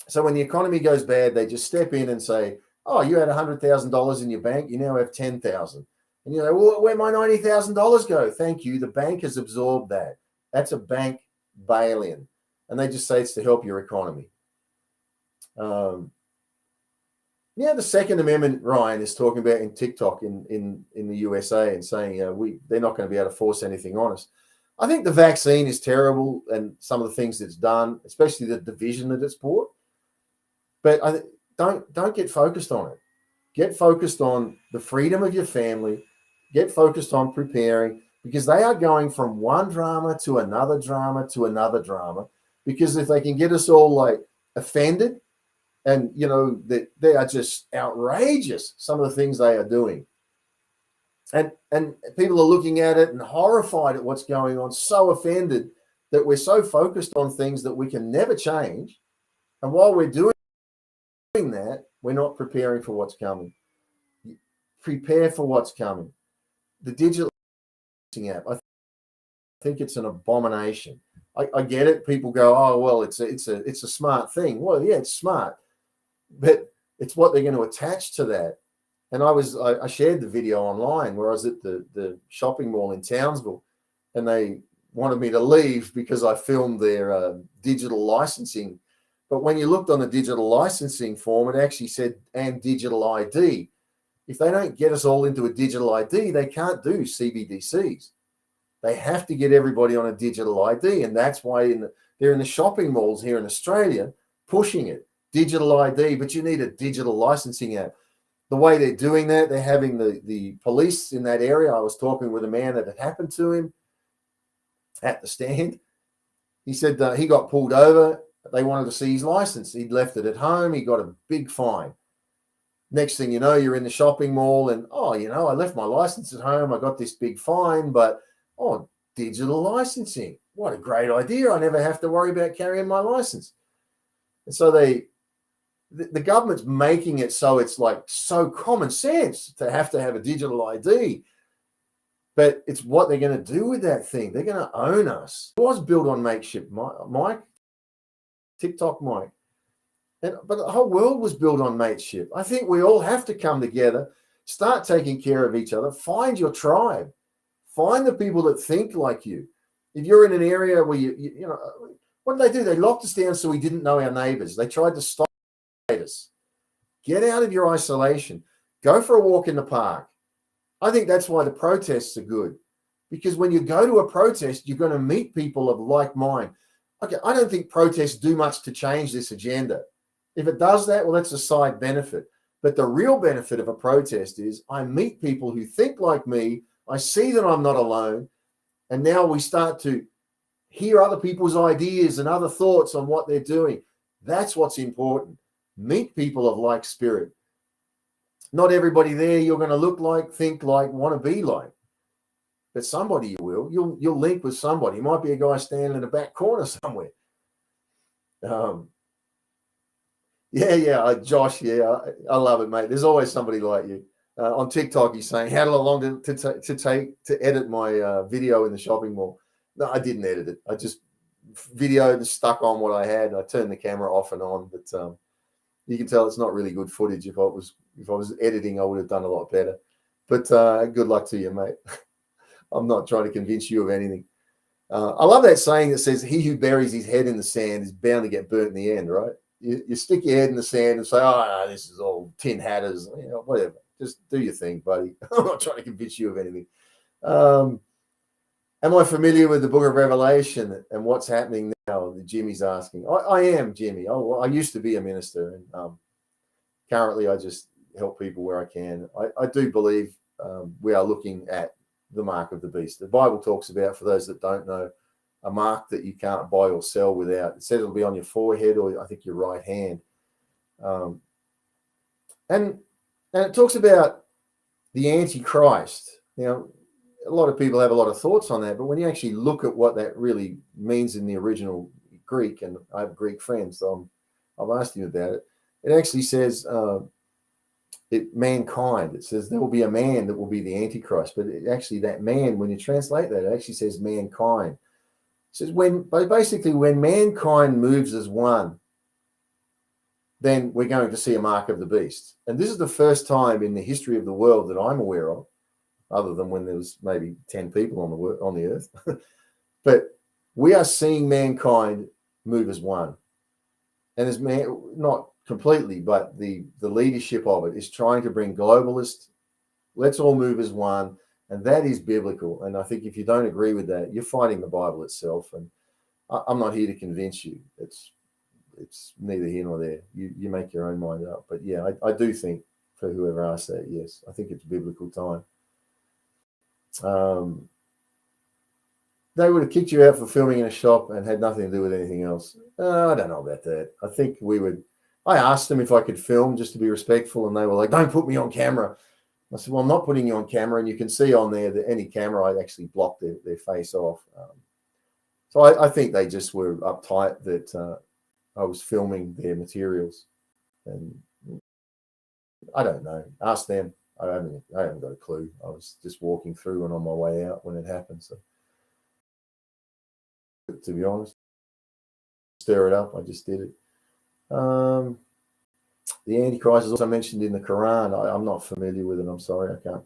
So when the economy goes bad, they just step in and say, oh, you had $100,000 in your bank, you now have $10,000. And you're like, well, where'd my $90,000 go? Thank you. The bank has absorbed that. That's a bank bail-in. And they just say it's to help your economy. The Second Amendment, Ryan, is talking about in TikTok in the USA and saying they're not going to be able to force anything on us. I think the vaccine is terrible and some of the things it's done, especially the division that it's brought. But don't get focused on it. Get focused on the freedom of your family. Get focused on preparing, because they are going from one drama to another drama to another drama. Because if they can get us all like offended, and you know that they are just outrageous, some of the things they are doing, and people are looking at it and horrified at what's going on, so offended that we're so focused on things that we can never change. And while we're doing that, we're not preparing for what's coming. Prepare for what's coming. The digital app, I think it's an abomination. I get it. People go, oh well, it's a smart thing. Well, yeah, it's smart, but it's what they're going to attach to that. And I shared the video online where I was at the shopping mall in Townsville, and they wanted me to leave because I filmed their digital licensing. But when you looked on the digital licensing form, it actually said, and digital ID. If they don't get us all into a digital ID, they can't do CBDCs. They have to get everybody on a digital ID. And that's why they're in the shopping malls here in Australia pushing it. Digital ID, but you need a digital licensing app. The way they're doing that, they're having the police in that area. I was talking with a man that had happened to him at the stand. He said he got pulled over. They wanted to see his license. He'd left it at home. He got a big fine. Next thing you know, you're in the shopping mall and, I left my license at home. I got this big fine, but, digital licensing. What a great idea. I never have to worry about carrying my license. And so the government's making it so it's like so common sense to have a digital ID. But it's what they're going to do with that thing. They're going to own us. It was built on mateship, Mike, TikTok Mike. But the whole world was built on mateship. I think we all have to come together, start taking care of each other, find your tribe, find the people that think like you. If you're in an area where you know, what did they do? They locked us down so we didn't know our neighbors. They tried to stop us. Get out of your isolation. Go for a walk in the park. I think that's why the protests are good, because when you go to a protest, you're going to meet people of like mind. Okay, I don't think protests do much to change this agenda. If it does that, well, that's a side benefit. But the real benefit of a protest is I meet people who think like me. I see that I'm not alone. And now we start to hear other people's ideas and other thoughts on what they're doing. That's what's important. Meet people of like spirit. Not everybody there you're going to look like, think like, want to be like. But somebody you will. You'll link with somebody. It might be a guy standing in the back corner somewhere. Josh, I love it, mate. There's always somebody like you. On TikTok, he's saying, how long did it take to edit my video in the shopping mall? No, I didn't edit it. I just videoed and stuck on what I had. I turned the camera off and on, but you can tell it's not really good footage. If I was editing, I would have done a lot better. But good luck to you, mate. I'm not trying to convince you of anything. I love that saying that says, he who buries his head in the sand is bound to get burnt in the end, right? You stick your head in the sand and say, oh, no, this is all tin hatters, whatever. Just do your thing, buddy. I'm not trying to convince you of anything. Am I familiar with the book of Revelation and what's happening now? Jimmy's asking. I am, Jimmy. I used to be a minister, and currently I just help people where I can. I do believe we are looking at the mark of the beast. The Bible talks about, for those that don't know, a mark that you can't buy or sell without. It says it'll be on your forehead or I think your right hand. And it talks about the Antichrist. Now, a lot of people have a lot of thoughts on that, but when you actually look at what that really means in the original Greek, and I have Greek friends, so I've asked him about it. It actually says mankind. It says there will be a man that will be the Antichrist, but actually that man, when you translate that, it actually says mankind. It says when mankind moves as one, then we're going to see a mark of the beast. And this is the first time in the history of the world that I'm aware of, other than when there was maybe 10 people on the earth. But we are seeing mankind move as one. And as not completely, but the leadership of it is trying to bring globalist, let's all move as one. And that is biblical. And I think if you don't agree with that, you're fighting the Bible itself. And I'm not here to convince you. It's neither here nor there. You make your own mind up. But yeah, I do think, for whoever asked that, yes, I think it's biblical time. They would have kicked you out for filming in a shop and had nothing to do with anything else. I don't know about that. I think I asked them if I could film just to be respectful, and they were like, don't put me on camera. I said, well, I'm not putting you on camera, and you can see on there that any camera, I actually blocked their face off. So I think they just were uptight that I was filming their materials, and I don't know. Ask them. I haven't got a clue. I was just walking through and on my way out when it happened. So, to be honest, stir it up. I just did it. The Antichrist is also mentioned in the Quran. I'm not familiar with it. I'm sorry, I can't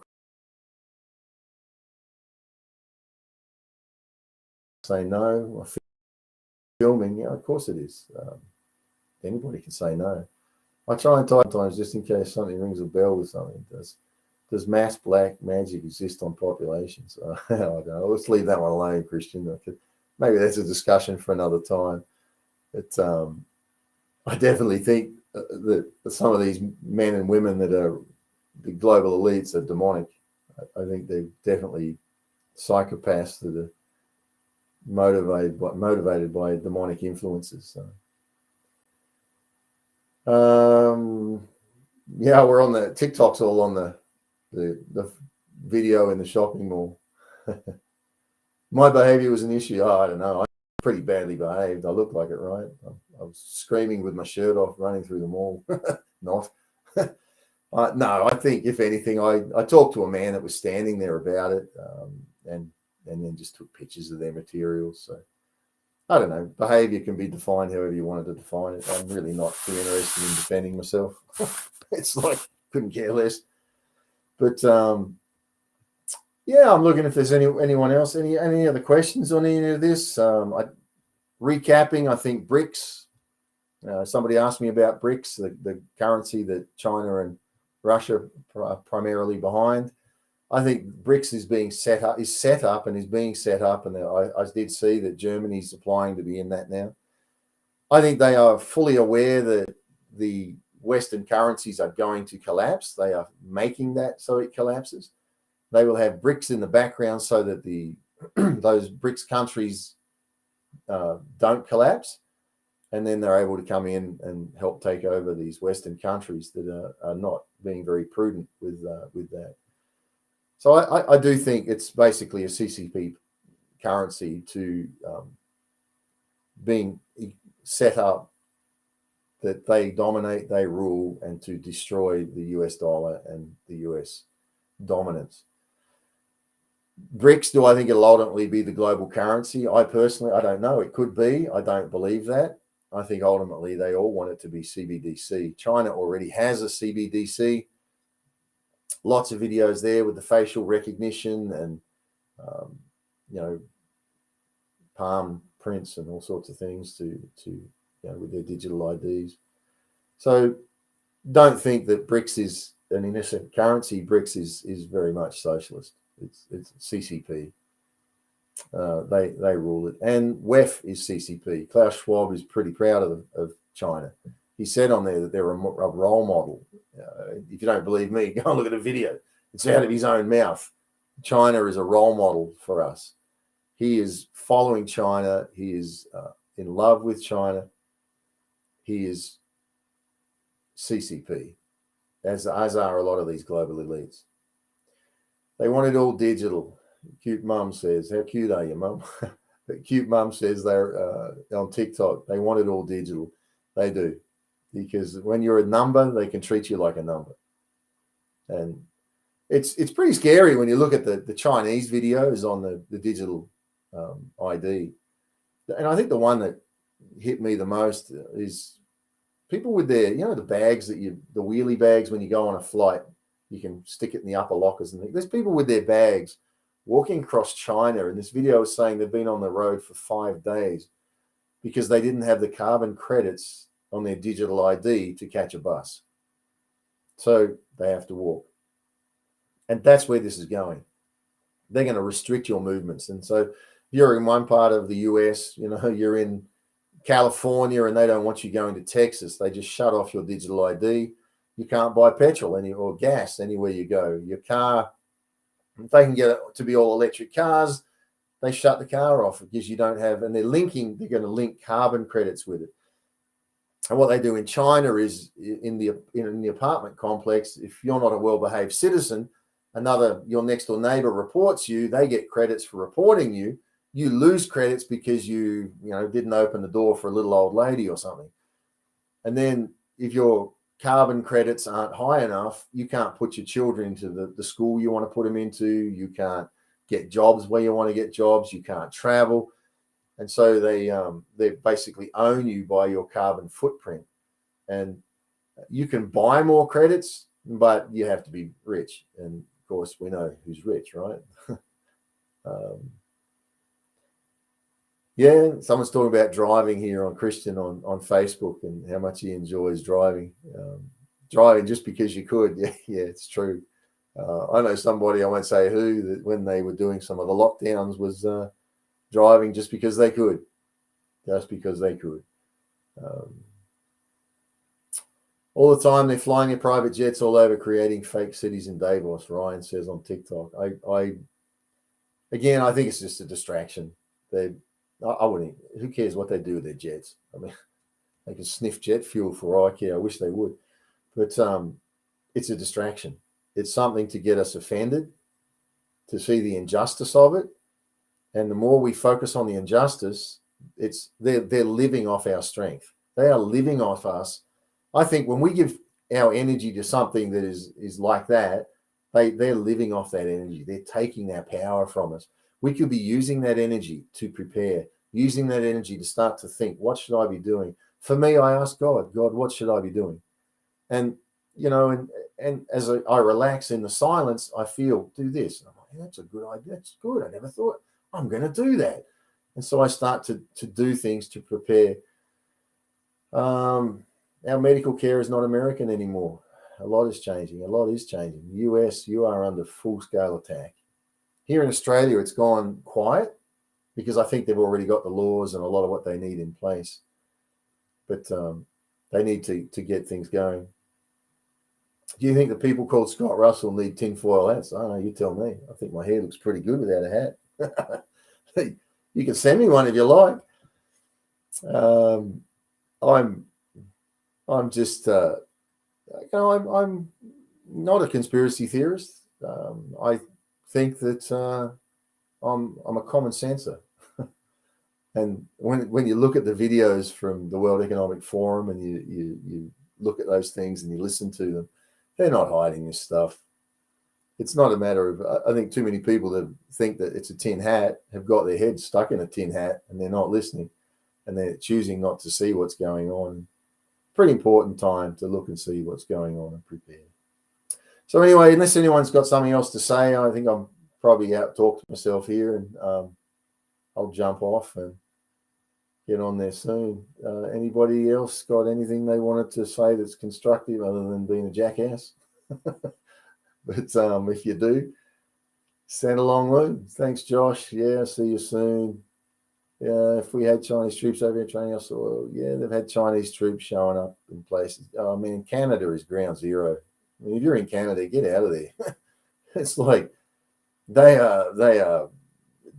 say no. Filming, yeah, of course it is. Anybody can say no. I try and type sometimes just in case something rings a bell with something. Does mass black magic exist on populations? I don't know. Let's leave that one alone, Christian. Maybe that's a discussion for another time. But I definitely think that some of these men and women that are the global elites are demonic. I think they're definitely psychopaths that are motivated by demonic influences. So. Yeah, we're on the TikTok's all on the video in the shopping mall. My behavior was an issue. I don't know. I'm pretty badly behaved. I look like it, right? I was screaming with my shirt off, running through the mall. Not. No, I think if anything, I talked to a man that was standing there about it, and then just took pictures of their materials. So I don't know. Behaviour can be defined however you wanted to define it. I'm really not too interested in defending myself. It's like couldn't care less. But yeah, I'm looking if there's anyone else. Any other questions on any of this? Recapping, I think BRICS. Somebody asked me about BRICS, the currency that China and Russia are primarily behind. I think BRICS is being set up, and is being set up, and I did see that Germany's applying to be in that now. I think they are fully aware that the Western currencies are going to collapse. They are making that so it collapses. They will have BRICS in the background so that those BRICS countries don't collapse, and then they're able to come in and help take over these Western countries that are not being very prudent with that. So I do think it's basically a CCP currency to being set up that they dominate, they rule, and to destroy the US dollar and the US dominance. BRICS, do I think it'll ultimately be the global currency? I don't know. It could be. I don't believe that. I think ultimately they all want it to be CBDC. China already has a CBDC. Lots of videos there with the facial recognition and, palm prints and all sorts of things with their digital IDs. So don't think that BRICS is an innocent currency. BRICS is very much socialist. It's CCP. They rule it. And WEF is CCP. Klaus Schwab is pretty proud of China. He said on there that they're a role model. If you don't believe me, go and look at a video. It's out of his own mouth. China is a role model for us. He is following China. He is in love with China. He is CCP, as are a lot of these global elites. They want it all digital. Cute mum says, how cute are you, mum? Cute mum says they're on TikTok. They want it all digital. They do. Because when you're a number, they can treat you like a number. And it's pretty scary when you look at the Chinese videos on the digital ID. And I think the one that hit me the most is people with their, the bags the wheelie bags when you go on a flight, you can stick it in the upper lockers and things. There's people with their bags walking across China, and this video is saying they've been on the road for 5 days because they didn't have the carbon credits on their digital ID to catch a bus. So they have to walk. And that's where this is going. They're going to restrict your movements. And so if you're in one part of the US, you're in California and they don't want you going to Texas. They just shut off your digital ID. You can't buy petrol or gas anywhere you go. Your car, if they can get it to be all electric cars, they shut the car off because you don't have, and they're going to link carbon credits with it. And what they do in China is in the apartment complex, if you're not a well-behaved citizen, your next door neighbor reports you, they get credits for reporting you. You lose credits because you didn't open the door for a little old lady or something. And then if your carbon credits aren't high enough, you can't put your children into the school you want to put them into. You can't get jobs where you want to get jobs. You can't travel. And so they basically own you by your carbon footprint. And you can buy more credits, but you have to be rich. And of course, we know who's rich, right? Yeah, someone's talking about driving here on Christian on Facebook and how much he enjoys driving. Driving just because you could. Yeah, it's true. I know somebody, I won't say who, that when they were doing some of the lockdowns was driving just because they could. Just because they could. All the time they're flying their private jets all over, creating fake cities in Davos, Ryan says on TikTok. I think it's just a distraction. I wouldn't. Who cares what they do with their jets? I mean, they can sniff jet fuel for all I care. I wish they would, but it's a distraction. It's something to get us offended, to see the injustice of it, and the more we focus on the injustice, they're living off our strength. They are living off us. I think when we give our energy to something that is like that, they're living off that energy. They're taking our power from us. We could be using that energy to prepare, using that energy to start to think, what should I be doing? For me, I ask God, what should I be doing? And, and as I relax in the silence, I feel, do this. And I'm like, that's a good idea. That's good. I never thought I'm going to do that. And so I start to do things to prepare. Our medical care is not American anymore. A lot is changing. A lot is changing. US, you are under full-scale attack. Here in Australia, it's gone quiet because I think they've already got the laws and a lot of what they need in place. But they need to get things going. Do you think the people called Scott Russell need tinfoil hats? I don't know, you tell me. I think my hair looks pretty good without a hat. You can send me one if you like. I'm just, I'm not a conspiracy theorist. I think that I'm a common senser. And when you look at the videos from the World Economic Forum and you look at those things and you listen to them, they're not hiding this stuff. It's not a matter of, I think too many people that think that it's a tin hat have got their heads stuck in a tin hat and they're not listening and they're choosing not to see what's going on. Pretty important time to look and see what's going on and prepare. So anyway, unless anyone's got something else to say, I think I'm probably out-talked myself here, and I'll jump off and get on there soon. Anybody else got anything they wanted to say that's constructive other than being a jackass? But if you do, send along, Lou. Thanks, Josh. Yeah, see you soon. Yeah, if we had Chinese troops over here training us, well, yeah, they've had Chinese troops showing up in places. I mean, Canada is ground zero. I mean, if you're in Canada, get out of there. It's like they are.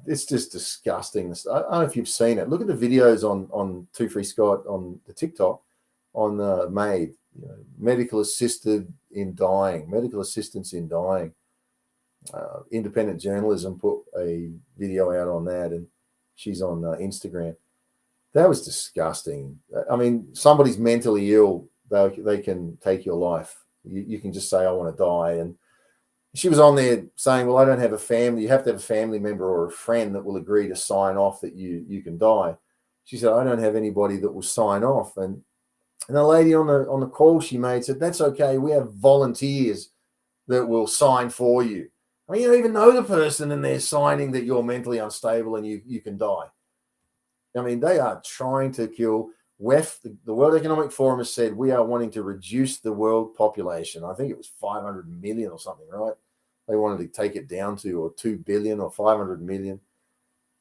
It's just disgusting. I don't know if you've seen it. Look at the videos on Two Free Scott on the TikTok on MAID, medical assisted in dying, medical assistance in dying. Independent Journalism put a video out on that, and she's on Instagram. That was disgusting. I mean, somebody's mentally ill, they can take your life. You can just say, I want to die. And she was on there saying, well, I don't have a family. You have to have a family member or a friend that will agree to sign off that you can die. She said, I don't have anybody that will sign off. And the lady on the call she made said, that's okay. We have volunteers that will sign for you. I mean, you don't even know the person and they're signing that you're mentally unstable and you can die. I mean, they are trying to kill. WEF, the World Economic Forum, has said we are wanting to reduce the world population. I think it was 500 million or something, right? They wanted to take it down to, or 2 billion or 500 million.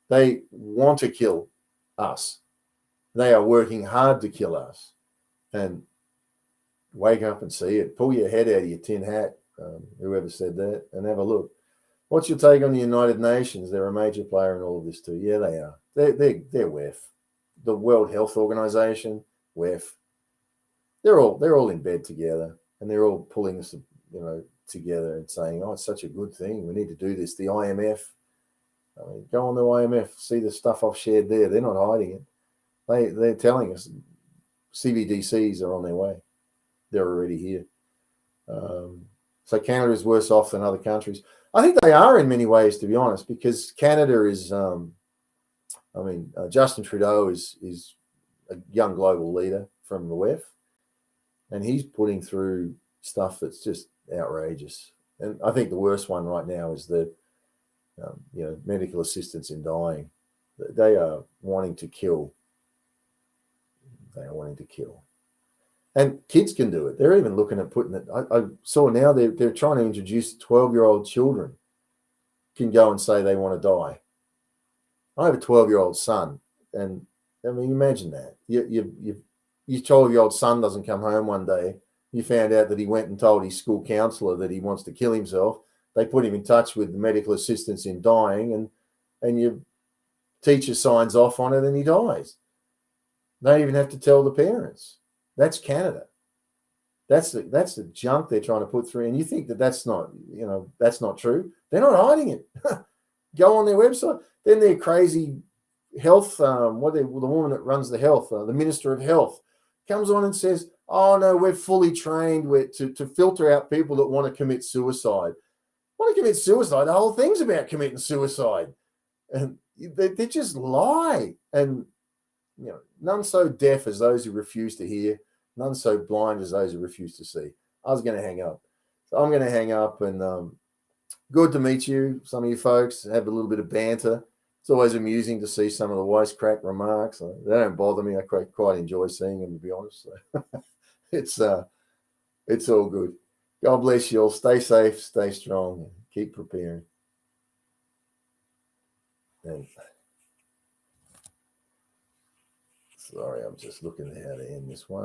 They want to kill us. They are working hard to kill us. And wake up and see it. Pull your head out of your tin hat, whoever said that, and have a look. What's your take on the United Nations? They're a major player in all of this too. Yeah, they are. They're WEF. The World Health Organization, WEF. They're all in bed together, and they're all pulling us, together and saying, "Oh, it's such a good thing. We need to do this." The IMF. I mean, go on the IMF, see the stuff I've shared there. They're not hiding it. They're telling us CBDCs are on their way. They're already here. So Canada is worse off than other countries. I think they are in many ways, to be honest, because Canada is. Justin Trudeau is a young global leader from the WEF, and he's putting through stuff that's just outrageous. And I think the worst one right now is the, medical assistance in dying. They are wanting to kill. They are wanting to kill. And kids can do it. They're even looking at putting it. I saw now they're trying to introduce 12-year-old children can go and say they want to die. I have a 12-year-old son, and I mean, imagine that. Your 12-year-old son doesn't come home one day. You found out that he went and told his school counselor that he wants to kill himself. They put him in touch with the medical assistance in dying, and your teacher signs off on it, and he dies. They don't even have to tell the parents. That's Canada. That's the junk they're trying to put through. And you think that's not true. They're not hiding it. Go on their website. Then their crazy health, the woman that runs the health, the Minister of Health, comes on and says, oh, no, we're fully trained to filter out people that want to commit suicide. Want to commit suicide? The whole thing's about committing suicide. And they just lie. And, none so deaf as those who refuse to hear, none so blind as those who refuse to see. I was going to hang up. So I'm going to hang up, and good to meet you, some of you folks. Have a little bit of banter. It's always amusing to see some of the wisecrack remarks. They don't bother me. I quite enjoy seeing them, to be honest. So it's all good. God bless you all. Stay safe, stay strong, and keep preparing. And sorry, I'm just looking at how to end this one.